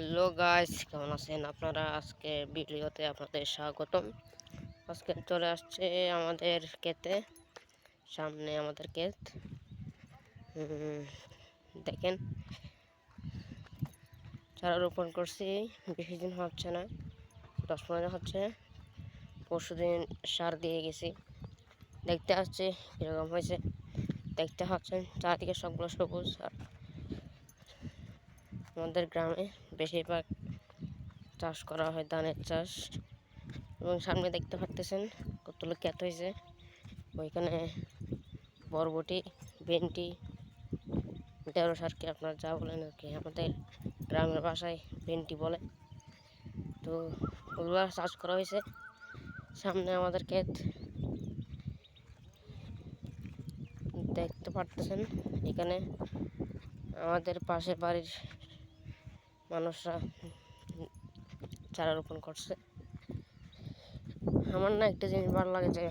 Hello guys, কেমন আছেন আপনারা? আজকে ভিডিওতে আপনাদের স্বাগতম। আজকে চলে আসছে আমাদের ক্ষেতে, সামনে আমাদের ক্ষেত। দেখেন, চারা রোপণ করছি, বেশি দিন হচ্ছে না, 10-15 দিন হচ্ছে। পরশু দিন সার দিয়ে গেছি। দেখতে আসছে কীরকম হয়েছে, দেখতে হচ্ছে চারদিকে সবগুলো সবুজ। আর আমাদের গ্রামে বেশিরভাগ চাষ করা হয় ধানের চাষ। এবং সামনে দেখতে পারতেছেন কতগুলো ক্ষেত হয়েছে, ওইখানে বরবটি, ভেন্ডি, ঢেঁড়স আর কি, আপনার যা বলেন আর কি। আমাদের গ্রামের ভাষায় ভেন্ডি বলে। তো ওগুলো চাষ করা হয়েছে। সামনে আমাদের ক্ষেত দেখতে পারতেছেন। এখানে আমাদের পাশের বাড়ির মানুষরা চারা রোপণ করছে। আমার না একটা জিনিস ভালো লাগে যে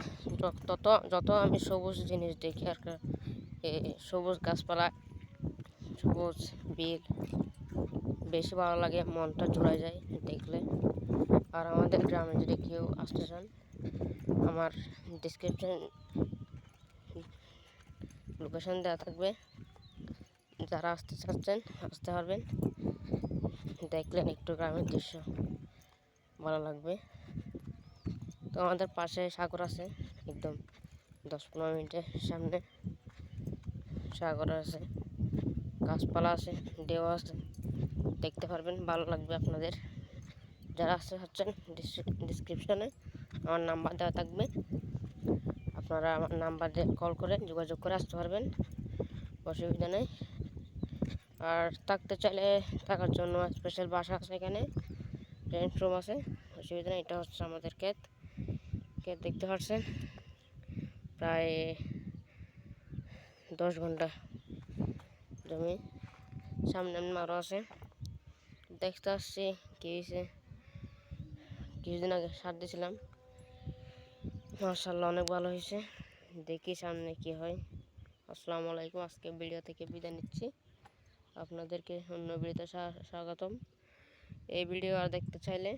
যত আমি সবুজ জিনিস দেখি আর কি, সবুজ গাছপালা, সবুজ বিল, বেশি ভালো লাগে, মনটা জুড়ে যায় দেখলে। আর আমাদের গ্রামে যদি কেউ আসতে চান, আমার ডিসক্রিপশন লোকেশন দেওয়া থাকবে, যারা আসতে চাচ্ছেন আসতে পারবেন। দেখলেন একটু গ্রামের দৃশ্য ভালো লাগবে। তো আমাদের পাশে সাগর আছে, একদম 10-15 মিনিটের সামনে সাগর আছে, গাছপালা আছে, ঢেউ আছে, দেখতে পারবেন, ভালো লাগবে আপনাদের। যারা আসতে চাচ্ছেন ডিসক্রিপশনে আমার নাম্বার দেওয়া থাকবে, আপনারা আমার নাম্বারে কল করে যোগাযোগ করে আসতে পারবেন, অসুবিধা নেই। আর থাকতে চাইলে থাকার জন্য স্পেশাল বাসা আছে, এখানে রেন্ট রুম আছে, অসুবিধা নেই। এটা হচ্ছে আমাদের ক্ষেত দেখতে পাচ্ছেন, প্রায় 10 ঘন্টা জমি। সামনে আরও আছে, দেখতে আসছি কি হয়েছে। কিছুদিন আগে সার দিয়েছিলাম, মাশাআল্লাহ অনেক ভালো হয়েছে। দেখি সামনে কি হয়। আসসালামু আলাইকুম। আজকে ভিডিও থেকে বিদায় নিচ্ছি, আপনাদেরকে অন্য ভিডিওতে স্বাগতম। এই ভিডিও আর দেখতে চাইলে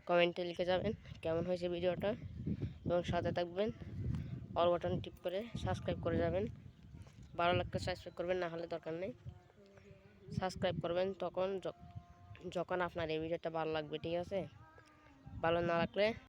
কমেন্টে লিখে যাবেন কেমন হয়েছে ভিডিওটা, এবং সাথে থাকবেন। অল বাটন টিপ করে সাবস্ক্রাইব করে যাবেন। ভালো লাগলে সাবস্ক্রাইব করবেন, না হলে দরকার নেই। সাবস্ক্রাইব করবেন তখন যখন আপনার এই ভিডিওটা ভালো লাগবে, ঠিক আছে? ভালো না লাগলে